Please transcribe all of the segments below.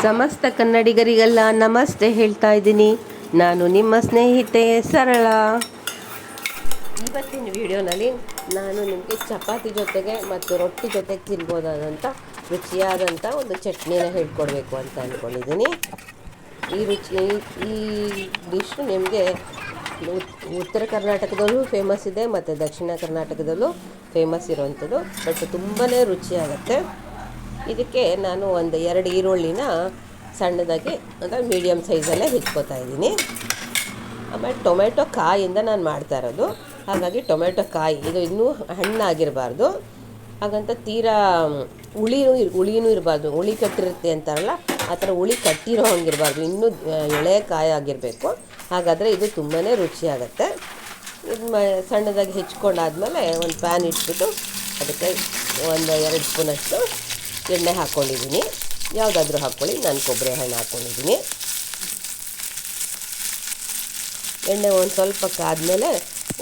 ಸಮಸ್ತ ಕನ್ನಡಿಗರಿಗೆಲ್ಲ ನಮಸ್ತೆ ಹೇಳ್ತಾ ಇದ್ದೀನಿ. ನಾನು ನಿಮ್ಮ ಸ್ನೇಹಿತೆ ಸರಳ. ಇವತ್ತಿನ ವಿಡಿಯೋನಲ್ಲಿ ನಾನು ನಿಮಗೆ ಚಪಾತಿ ಜೊತೆಗೆ ಮತ್ತು ರೊಟ್ಟಿ ಜೊತೆಗೆ ತಿನ್ಬೋದಾದಂಥ ರುಚಿಯಾದಂಥ ಒಂದು ಚಟ್ನಿನ ಹೇಳ್ಕೊಡ್ಬೇಕು ಅಂತ ಅಂದ್ಕೊಂಡಿದ್ದೀನಿ. ಈ ಡಿಶ್ ನಿಮಗೆ ಉತ್ತರ ಕರ್ನಾಟಕದಲ್ಲೂ ಫೇಮಸ್ ಇದೆ ಮತ್ತು ದಕ್ಷಿಣ ಕರ್ನಾಟಕದಲ್ಲೂ ಫೇಮಸ್ ಇರುವಂಥದ್ದು. ಬಟ್ ತುಂಬಾ ರುಚಿಯಾಗುತ್ತೆ. ಇದಕ್ಕೆ ನಾನು ಒಂದು 2 ಈರುಳ್ಳಿನ ಸಣ್ಣದಾಗಿ ಅಂದರೆ ಮೀಡಿಯಮ್ ಸೈಜಲ್ಲೇ ಹೆಚ್ಕೋತಾ ಇದ್ದೀನಿ. ಆಮೇಲೆ ಟೊಮೆಟೊ ಕಾಯಿಂದ ನಾನು ಮಾಡ್ತಾ ಇರೋದು, ಹಾಗಾಗಿ ಕಾಯಿ ಇದು ಇನ್ನೂ ಹಣ್ಣಾಗಿರಬಾರ್ದು. ಹಾಗಂತ ತೀರಾ ಹುಳಿನೂ ಇರಬಾರ್ದು. ಹುಳಿ ಕಟ್ಟಿರುತ್ತೆ ಅಂತಾರಲ್ಲ, ಆ ಥರ ಹುಳಿ ಕಟ್ಟಿರೋ ಹಂಗಿರಬಾರ್ದು, ಇನ್ನೂ ಎಳೆ ಕಾಯಿ ಆಗಿರಬೇಕು. ಹಾಗಾದರೆ ಇದು ತುಂಬಾ ರುಚಿಯಾಗುತ್ತೆ. ಇದು ಸಣ್ಣದಾಗಿ ಹೆಚ್ಕೊಂಡಾದ್ಮೇಲೆ ಒಂದು ಪ್ಯಾನ್ ಇಟ್ಬಿಟ್ಟು ಅದಕ್ಕೆ ಒಂದು 2 ಸ್ಪೂನಷ್ಟು ಎಣ್ಣೆ ಹಾಕ್ಕೊಂಡಿದ್ದೀನಿ. ಯಾವುದಾದ್ರೂ ಹಾಕ್ಕೊಳ್ಳಿ, ನಾನು ಕೊಬ್ಬರಿ ಹಣ್ಣು ಹಾಕ್ಕೊಂಡಿದ್ದೀನಿ. ಎಣ್ಣೆ ಒಂದು ಸ್ವಲ್ಪ ಕಾದ್ಮೇಲೆ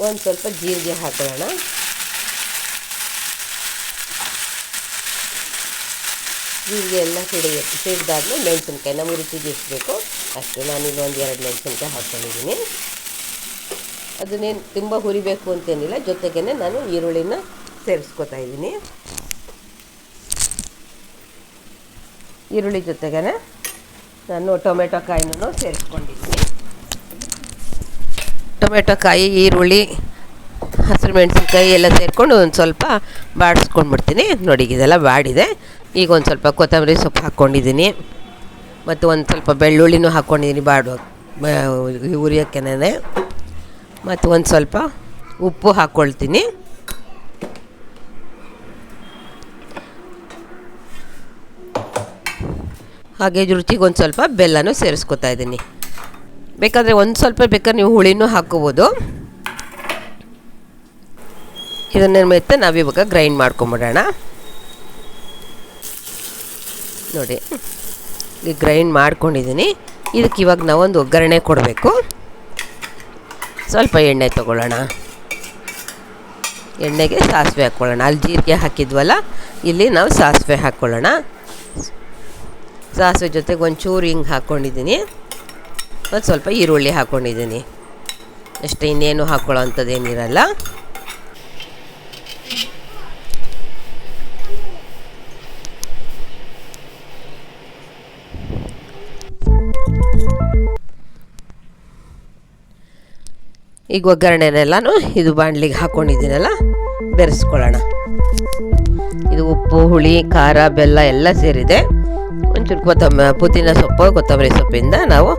ಒಂದು ಸ್ವಲ್ಪ ಜೀರಿಗೆ ಹಾಕೊಳ್ಳೋಣ. ಜೀರಿಗೆ ಎಲ್ಲ ಸಿಡಿದಾದ್ಮೇಲೆ ಮೆಣಸಿನ್ಕಾಯಿ ನಮಗೆ ರುಚಿಗೆ ಎಷ್ಟು ಬೇಕು ಅಷ್ಟು, ನಾನಿಲ್ಲಿ ಒಂದು 2 ಮೆಣಸಿನ್ಕಾಯಿ ಹಾಕ್ಕೊಂಡಿದ್ದೀನಿ. ಅದನ್ನೇನು ತುಂಬ ಹುರಿಬೇಕು ಅಂತೇನಿಲ್ಲ, ಜೊತೆಗೇ ನಾನು ಈರುಳ್ಳಿನ ಸೇರಿಸ್ಕೊತಾ ಇದ್ದೀನಿ. ಈರುಳ್ಳಿ ಜೊತೆಗೇ ನಾನು ಟೊಮೆಟೊ ಕಾಯಿನೂ ಸೇರಿಸ್ಕೊಂಡಿದ್ದೀನಿ. ಟೊಮೆಟೊ ಕಾಯಿ, ಈರುಳ್ಳಿ, ಹಸಿರು ಮೆಣಸಿನ್ಕಾಯಿ ಎಲ್ಲ ಸೇರಿಕೊಂಡು ಒಂದು ಸ್ವಲ್ಪ ಬಾಡಿಸ್ಕೊಂಡ್ಬಿಡ್ತೀನಿ. ನೋಡಿ, ಇದೆಲ್ಲ ಬಾಡಿದೆ. ಈಗ ಒಂದು ಸ್ವಲ್ಪ ಕೊತ್ತಂಬರಿ ಸೊಪ್ಪು ಹಾಕ್ಕೊಂಡಿದ್ದೀನಿ ಮತ್ತು ಒಂದು ಸ್ವಲ್ಪ ಬೆಳ್ಳುಳ್ಳಿನೂ ಹಾಕ್ಕೊಂಡಿದ್ದೀನಿ ಉರಿಯೋಕ್ಕೇನೆ. ಮತ್ತು ಒಂದು ಸ್ವಲ್ಪ ಉಪ್ಪು ಹಾಕ್ಕೊಳ್ತೀನಿ. ಹಾಗೆ ರುಚಿಗೆ ಒಂದು ಸ್ವಲ್ಪ ಬೆಲ್ಲನೂ ಸೇರಿಸ್ಕೊತಾ ಇದ್ದೀನಿ. ಬೇಕಾದರೆ ಒಂದು ಸ್ವಲ್ಪ ನೀವು ಹುಳಿನೂ ಹಾಕ್ಕೋಬೋದು. ಇದನ್ನೇ ಮತ್ತೆ ನಾವಿವಾಗ ಗ್ರೈಂಡ್ ಮಾಡ್ಕೊಂಬಿಡೋಣ. ನೋಡಿ, ಈಗ ಗ್ರೈಂಡ್ ಮಾಡ್ಕೊಂಡಿದ್ದೀನಿ. ಇದಕ್ಕೆ ಇವಾಗ ನಾವೊಂದು ಒಗ್ಗರಣೆ ಕೊಡಬೇಕು. ಸ್ವಲ್ಪ ಎಣ್ಣೆ ತೊಗೊಳ್ಳೋಣ. ಎಣ್ಣೆಗೆ ಸಾಸಿವೆ ಹಾಕ್ಕೊಳ್ಳೋಣ. ಅಲ್ಲಿ ಜೀರಿಗೆ ಹಾಕಿದ್ವಲ್ಲ, ಇಲ್ಲಿ ನಾವು ಸಾಸಿವೆ ಹಾಕ್ಕೊಳ್ಳೋಣ. ಸಾಸಿವೆ ಜೊತೆಗೆ ಒಂಚೂರು ಹಿಂಗೆ ಹಾಕ್ಕೊಂಡಿದ್ದೀನಿ. ಮತ್ತು ಸ್ವಲ್ಪ ಈರುಳ್ಳಿ ಹಾಕ್ಕೊಂಡಿದ್ದೀನಿ ಅಷ್ಟೇ, ಇನ್ನೇನು ಹಾಕ್ಕೊಳ್ಳೋ ಅಂಥದ್ದೇನಿರಲ್ಲ. ಈಗ ಒಗ್ಗರಣೆನೆಲ್ಲನೂ ಇದು ಬಾಣಲಿಗೆ ಹಾಕ್ಕೊಂಡಿದ್ದೀನಲ್ಲ, ಬೆರೆಸ್ಕೊಳ್ಳೋಣ. ಇದು ಉಪ್ಪು, ಹುಳಿ, ಖಾರ, ಬೆಲ್ಲ ಎಲ್ಲ ಸೇರಿದೆ. ಒಂಚೂರು ಪುದೀನ ಸೊಪ್ಪು, ಕೊತ್ತಂಬರಿ ಸೊಪ್ಪಿಂದ ನಾವು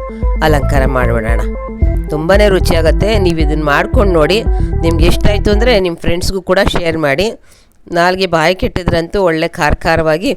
ಅಲಂಕಾರ ಮಾಡಿಬಿಡೋಣ. ತುಂಬಾ ರುಚಿಯಾಗುತ್ತೆ. ನೀವು ಇದನ್ನು ಮಾಡ್ಕೊಂಡು ನೋಡಿ. ನಿಮ್ಗೆ ಇಷ್ಟ ಆಯಿತು ಅಂದರೆ ನಿಮ್ಮ ಫ್ರೆಂಡ್ಸ್ಗೂ ಕೂಡ ಶೇರ್ ಮಾಡಿ. ನಾಲ್ಗೆ ಬಾಯಿ ಕೆಟ್ಟಿದ್ರಂತೂ ಒಳ್ಳೆ ಖಾರವಾಗಿ